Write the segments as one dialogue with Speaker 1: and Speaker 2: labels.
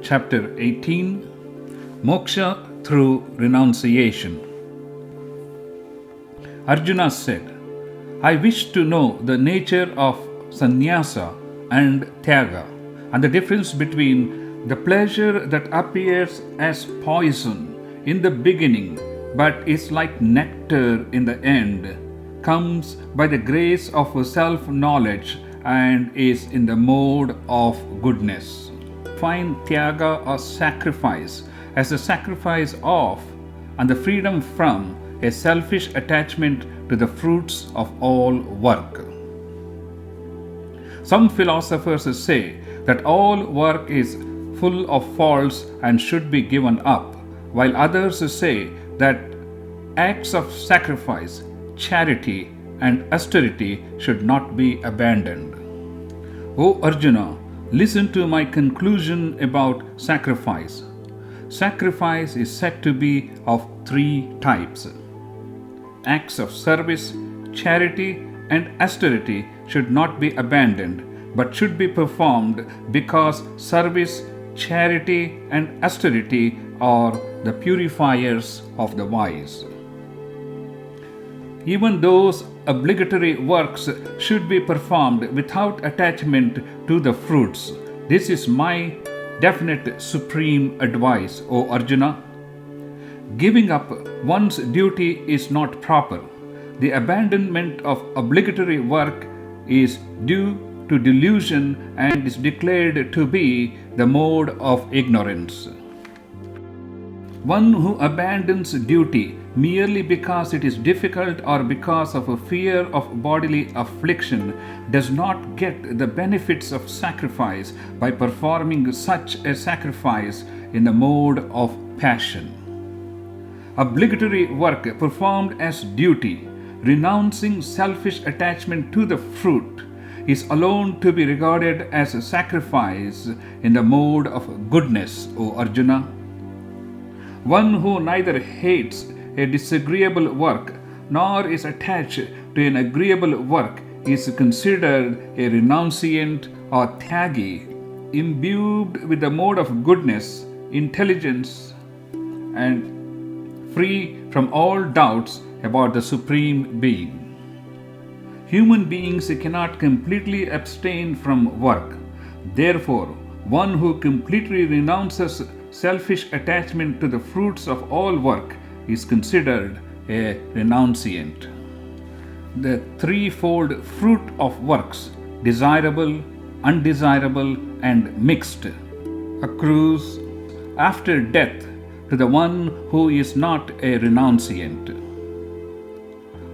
Speaker 1: Chapter 18, Moksha through Renunciation. Arjuna said, I wish to know the nature of sannyasa and tyaga, and the difference between the pleasure that appears as poison in the beginning but is like nectar in the end, comes by the grace of self-knowledge and is in the mode of goodness. Find tyaga or sacrifice as the sacrifice of and the freedom from a selfish attachment to the fruits of all work. Some philosophers say that all work is full of faults and should be given up, while others say that acts of sacrifice, charity, and austerity should not be abandoned. O Arjuna, listen to my conclusion about sacrifice. Sacrifice is said to be of three types. Acts of service, charity, and austerity should not be abandoned, but should be performed because service, charity, and austerity are the purifiers of the wise. Even those obligatory works should be performed without attachment to the fruits. This is my definite supreme advice, O Arjuna. Giving up one's duty is not proper. The abandonment of obligatory work is due to delusion and is declared to be the mode of ignorance. One who abandons duty merely because it is difficult or because of a fear of bodily affliction does not get the benefits of sacrifice by performing such a sacrifice in the mode of passion. Obligatory work performed as duty, renouncing selfish attachment to the fruit, is alone to be regarded as a sacrifice in the mode of goodness, O Arjuna. One who neither hates a disagreeable work nor is attached to an agreeable work is considered a renunciant or tyagi, imbued with the mode of goodness, intelligence, and free from all doubts about the Supreme Being. Human beings cannot completely abstain from work. Therefore, one who completely renounces selfish attachment to the fruits of all work is considered a renunciant. The threefold fruit of works, desirable, undesirable, and mixed, accrues after death to the one who is not a renunciant.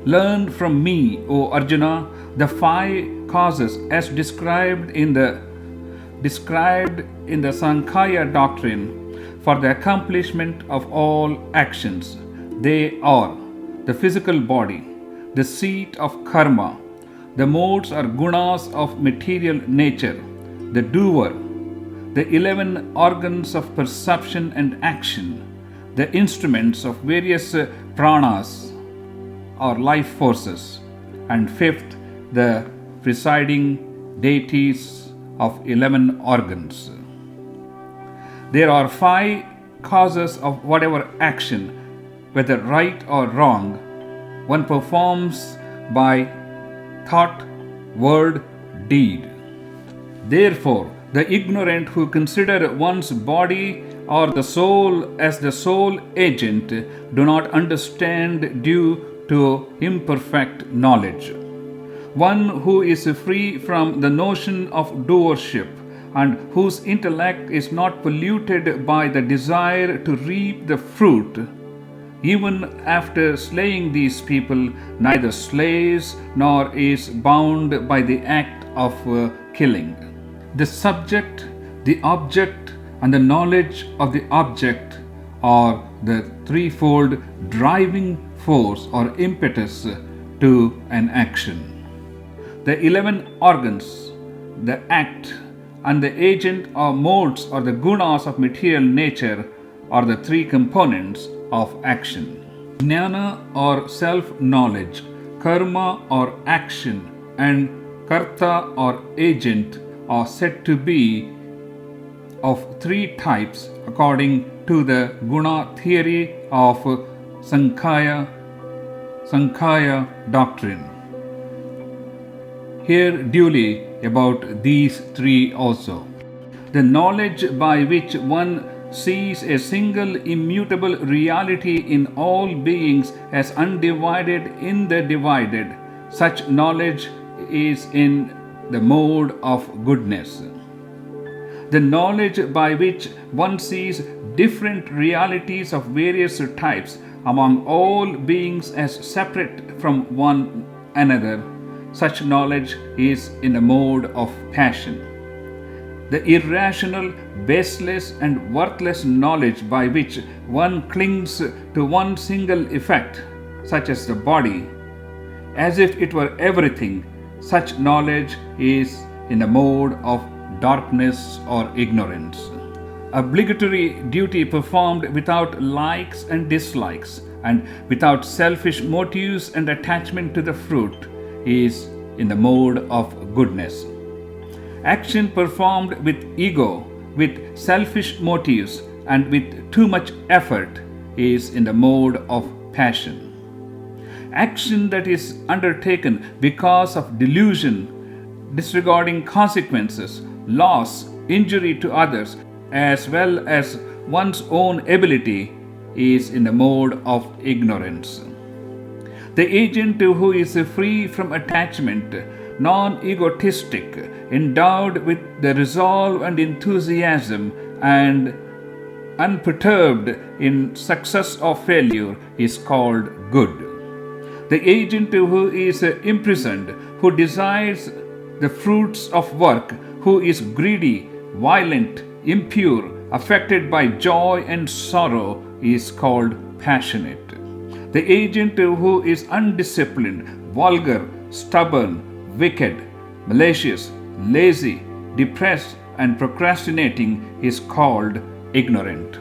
Speaker 1: Learn from me, O Arjuna, the five causes as described in the Sankhya doctrine for the accomplishment of all actions. They are the physical body, the seat of karma, the modes or gunas of material nature, the doer, the 11 organs of perception and action, the instruments of various pranas or life forces, and fifth, the presiding deities of 11 organs. There are five causes of whatever action, whether right or wrong, one performs by thought, word, deed. Therefore, the ignorant who consider one's body or the soul as the sole agent do not understand due to imperfect knowledge. One who is free from the notion of doership and whose intellect is not polluted by the desire to reap the fruit, even after slaying these people, neither slays nor is bound by the act of killing. The subject, the object, and the knowledge of the object are the threefold driving force or impetus to an action. The 11 organs, the act, and the agent or modes or the gunas of material nature are the three components of action. Jnana or self-knowledge, karma or action, and karta or agent are said to be of three types according to the Guna theory of Sankhya doctrine. Here duly about these three also. The knowledge by which one sees a single immutable reality in all beings as undivided in the divided, such knowledge is in the mode of goodness. The knowledge by which one sees different realities of various types among all beings as separate from one another, such knowledge is in the mode of passion. The irrational, baseless, and worthless knowledge by which one clings to one single effect, such as the body, as if it were everything, such knowledge is in the mode of darkness or ignorance. Obligatory duty performed without likes and dislikes and without selfish motives and attachment to the fruit is in the mode of goodness. Action performed with ego, with selfish motives, and with too much effort is in the mode of passion. Action that is undertaken because of delusion, disregarding consequences, loss, injury to others, as well as one's own ability, is in the mode of ignorance. The agent who is free from attachment, non-egotistic, endowed with the resolve and enthusiasm, and unperturbed in success or failure is called good. The agent who is imprisoned, who desires the fruits of work, who is greedy, violent, impure, affected by joy and sorrow is called passionate. The agent who is undisciplined, vulgar, stubborn, wicked, malicious, lazy, depressed, and procrastinating is called ignorant.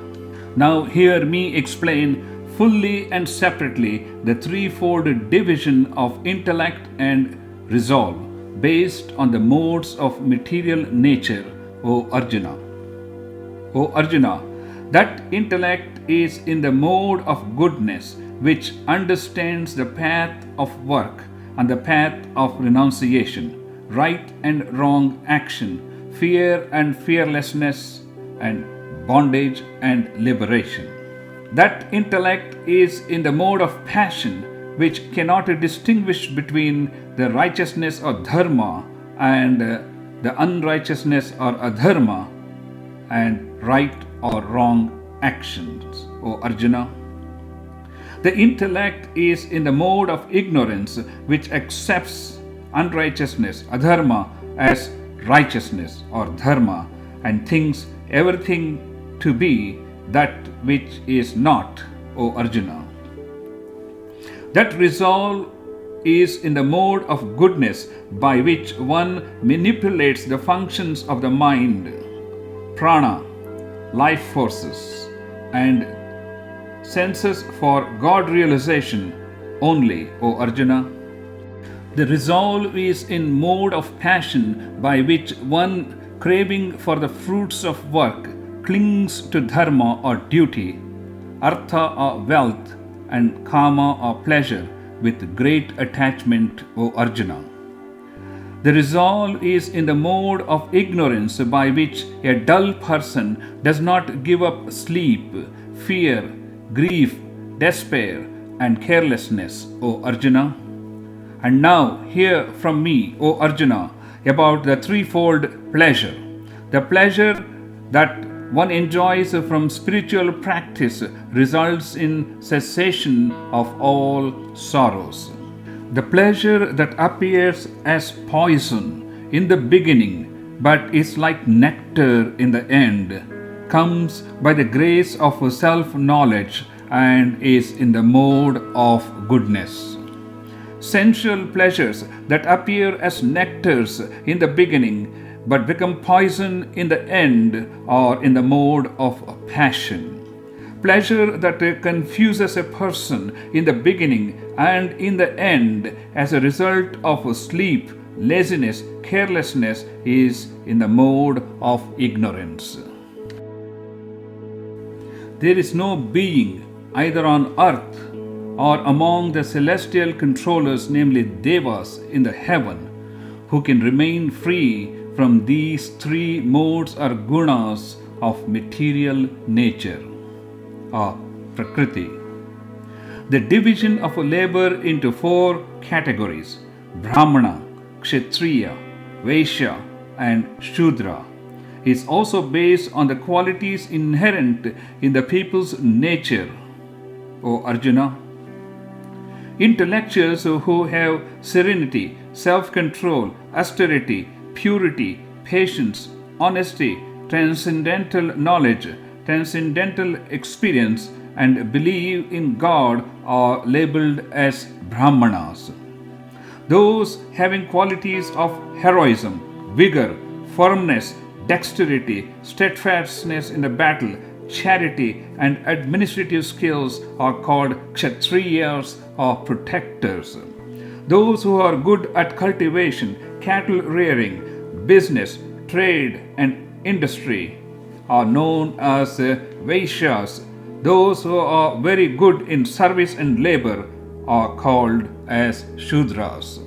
Speaker 1: Now hear me explain fully and separately the threefold division of intellect and resolve based on the modes of material nature, O Arjuna. O Arjuna, that intellect is in the mode of goodness, which understands the path of work and the path of renunciation, right and wrong action, fear and fearlessness, and bondage and liberation. That intellect is in the mode of passion, which cannot distinguish between the righteousness or dharma and the unrighteousness or adharma, and right or wrong actions, O Arjuna. The intellect is in the mode of ignorance, which accepts unrighteousness, adharma, as righteousness or dharma, and thinks everything to be that which is not, O Arjuna. That resolve is in the mode of goodness, by which one manipulates the functions of the mind, prana, life forces, and senses for God realization only, O Arjuna. The resolve is in mode of passion, by which one craving for the fruits of work clings to dharma or duty, artha or wealth, and kama or pleasure with great attachment, O Arjuna. The resolve is in the mode of ignorance, by which a dull person does not give up sleep, fear, grief, despair, and carelessness, O Arjuna. And now hear from me, O Arjuna, about the threefold pleasure. The pleasure that one enjoys from spiritual practice results in cessation of all sorrows. The pleasure that appears as poison in the beginning, but is like nectar in the end, comes by the grace of self-knowledge and is in the mode of goodness. Sensual pleasures that appear as nectars in the beginning but become poison in the end are in the mode of passion. Pleasure that confuses a person in the beginning and in the end as a result of sleep, laziness, carelessness is in the mode of ignorance. There is no being, either on earth or among the celestial controllers, namely Devas in the heaven, who can remain free from these three modes or gunas of material nature, or Prakriti. The division of labor into four categories: Brahmana, Kshatriya, Vaishya, and Shudra is also based on the qualities inherent in the people's nature, O Arjuna. Intellectuals who have serenity, self-control, austerity, purity, patience, honesty, transcendental knowledge, transcendental experience, and believe in God are labeled as Brahmanas. Those having qualities of heroism, vigor, firmness, dexterity, steadfastness in the battle, charity, and administrative skills are called Kshatriyas or protectors. Those who are good at cultivation, cattle rearing, business, trade, and industry are known as Vaishyas. Those who are very good in service and labor are called as Shudras.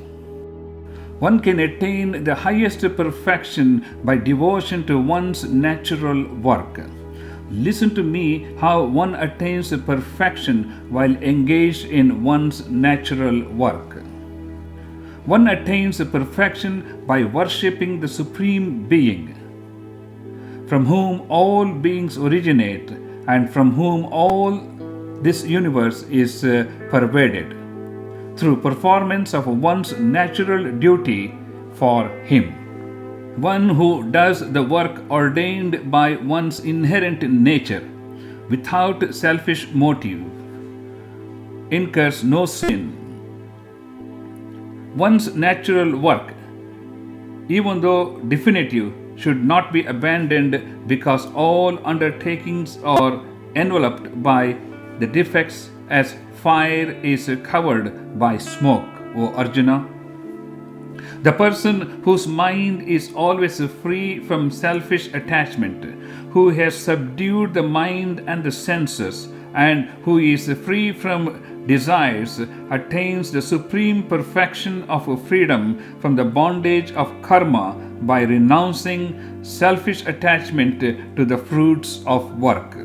Speaker 1: One can attain the highest perfection by devotion to one's natural work. Listen to me how one attains perfection while engaged in one's natural work. One attains perfection by worshipping the Supreme Being, from whom all beings originate and from whom all this universe is pervaded, through performance of one's natural duty for Him. One who does the work ordained by one's inherent nature without selfish motive incurs no sin. One's natural work, even though definitive, should not be abandoned because all undertakings are enveloped by the defects as fire is covered by smoke, O Arjuna. The person whose mind is always free from selfish attachment, who has subdued the mind and the senses, and who is free from desires, attains the supreme perfection of freedom from the bondage of karma by renouncing selfish attachment to the fruits of work.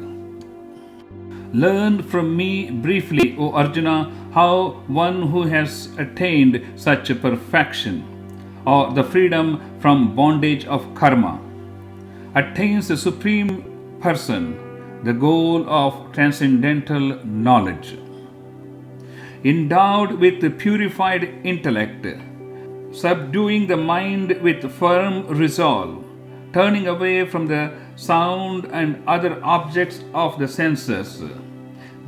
Speaker 1: Learn from me briefly, O Arjuna, how one who has attained such a perfection, or the freedom from bondage of karma, attains the supreme person, the goal of transcendental knowledge. Endowed with the purified intellect, subduing the mind with firm resolve, turning away from the sound and other objects of the senses,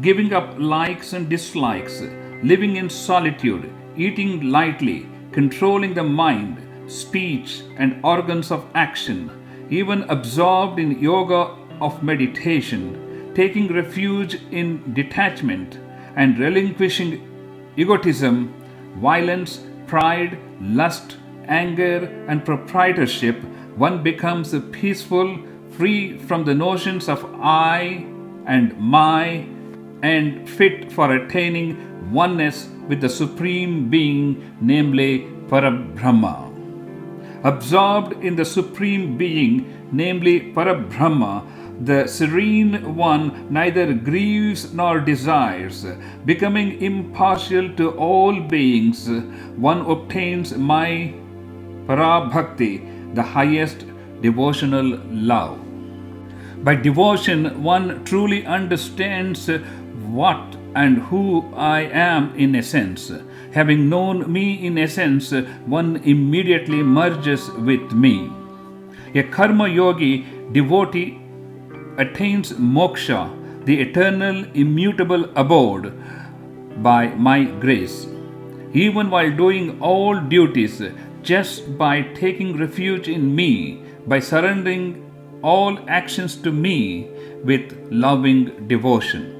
Speaker 1: giving up likes and dislikes, living in solitude, eating lightly, controlling the mind, speech, and organs of action, even absorbed in yoga of meditation, taking refuge in detachment, and relinquishing egotism, violence, pride, lust, anger, and proprietorship, one becomes peaceful, free from the notions of I and my, and fit for attaining oneness with the Supreme Being, namely Parabrahma. Absorbed in the Supreme Being, namely Parabrahma, the Serene One neither grieves nor desires. Becoming impartial to all beings, one obtains my Parabhakti, the highest devotional love. By devotion, one truly understands what and who I am in essence. Having known me in essence, one immediately merges with me. A karma yogi devotee attains moksha, the eternal immutable abode, by my grace. Even while doing all duties, just by taking refuge in me, by surrendering all actions to me with loving devotion.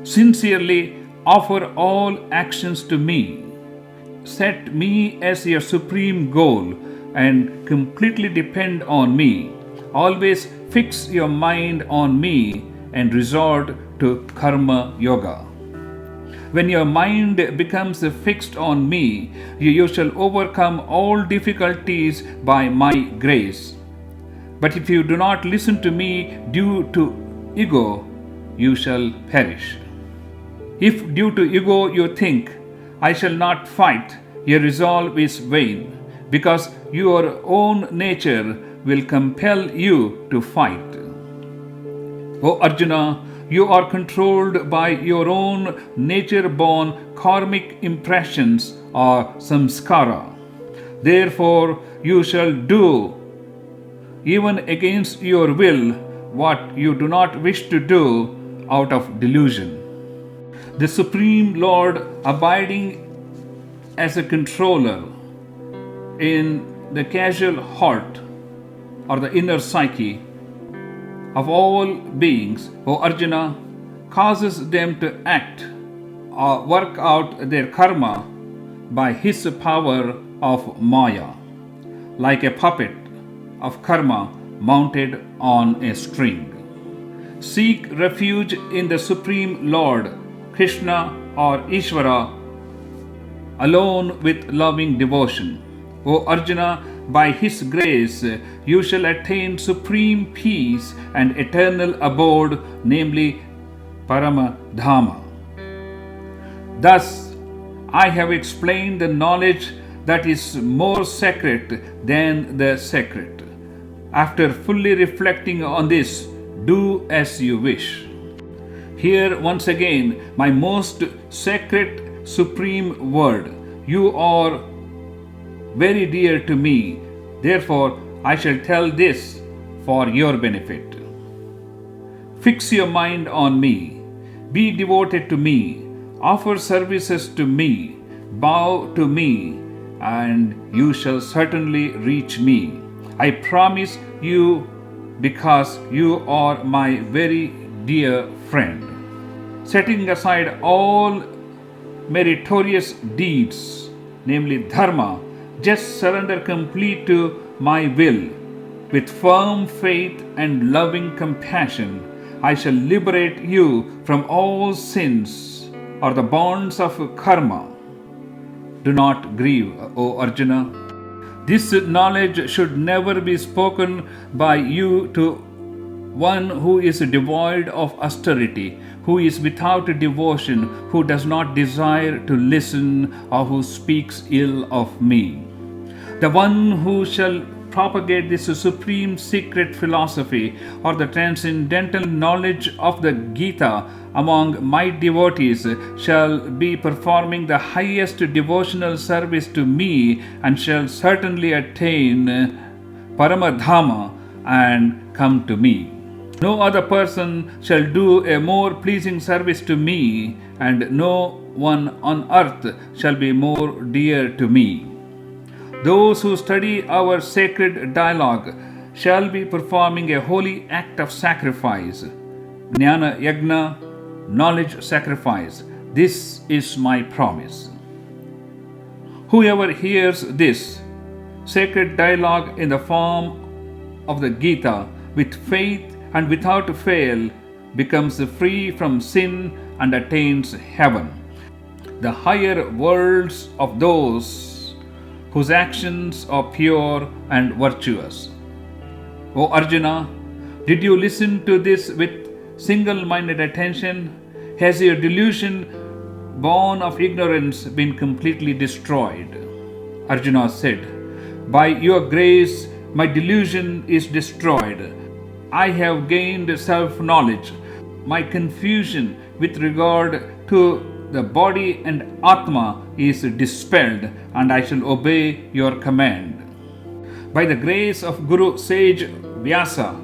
Speaker 1: Sincerely offer all actions to me. Set me as your supreme goal and completely depend on me. Always fix your mind on me and resort to karma yoga. When your mind becomes fixed on me, you shall overcome all difficulties by my grace. But if you do not listen to me due to ego, you shall perish. If due to ego you think, I shall not fight, your resolve is vain, because your own nature will compel you to fight. O Arjuna, you are controlled by your own nature-born karmic impressions or samskara. Therefore, you shall do, even against your will, what you do not wish to do out of delusion. The Supreme Lord, abiding as a controller in the casual heart or the inner psyche of all beings, O Arjuna, causes them to act or work out their karma by his power of Maya, like a puppet of karma mounted on a string. Seek refuge in the Supreme Lord, Krishna or Ishvara, alone with loving devotion. O Arjuna, by his grace you shall attain supreme peace and eternal abode, namely Paramadhama. Thus, I have explained the knowledge that is more sacred than the sacred. After fully reflecting on this, do as you wish. Hear once again my most sacred supreme word. You are very dear to me, therefore I shall tell this for your benefit. Fix your mind on me, be devoted to me, offer services to me, bow to me, and you shall certainly reach me. I promise you, because you are my very dear friend. Setting aside all meritorious deeds, namely dharma, just surrender complete to my will. With firm faith and loving compassion, I shall liberate you from all sins or the bonds of karma. Do not grieve, O Arjuna. This knowledge should never be spoken by you to one who is devoid of austerity, who is without devotion, who does not desire to listen, or who speaks ill of me. The one who shall propagate this supreme secret philosophy or the transcendental knowledge of the Gita among my devotees shall be performing the highest devotional service to me and shall certainly attain Paramadhama and come to me. No other person shall do a more pleasing service to me, and no one on earth shall be more dear to me. Those who study our sacred dialogue shall be performing a holy act of sacrifice, Jnana Yagna, knowledge sacrifice. This is my promise. Whoever hears this sacred dialogue in the form of the Gita with faith and without fail becomes free from sin and attains heaven, the higher worlds of those whose actions are pure and virtuous. O Arjuna, did you listen to this with single-minded attention? Has your delusion born of ignorance been completely destroyed? Arjuna said, by your grace my delusion is destroyed. I have gained self-knowledge. My confusion with regard to the body and Atma is dispelled, and I shall obey your command. By the grace of Guru Sage Vyasa,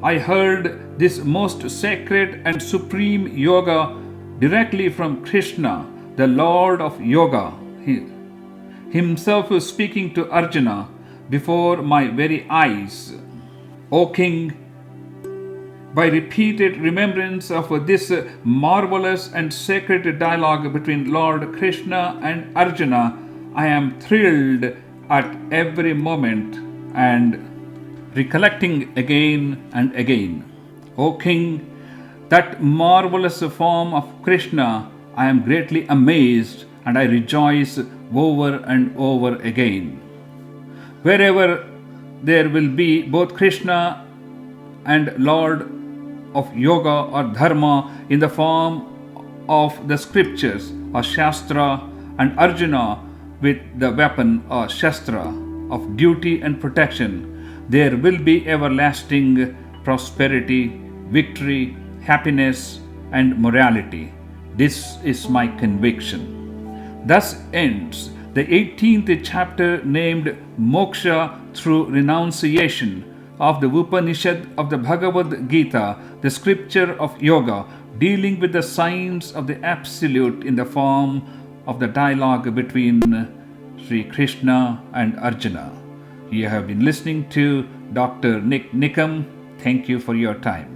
Speaker 1: I heard this most sacred and supreme yoga directly from Krishna, the Lord of Yoga, himself speaking to Arjuna before my very eyes. O King, by repeated remembrance of this marvelous and sacred dialogue between Lord Krishna and Arjuna, I am thrilled at every moment and recollecting again and again. O King, That marvelous form of Krishna, I am greatly amazed and I rejoice over and over again. Wherever there will be both Krishna and Lord of Yoga or Dharma in the form of the scriptures or Shastra, and Arjuna with the weapon or Shastra of duty and protection, there will be everlasting prosperity, victory, happiness, and morality. This is my conviction. Thus ends the 18th chapter named Moksha through Renunciation of the Upanishad of the Bhagavad Gita, the scripture of yoga, dealing with the signs of the Absolute in the form of the dialogue between Sri Krishna and Arjuna. You have been listening to Dr. Nik Nikam. Thank you for your time.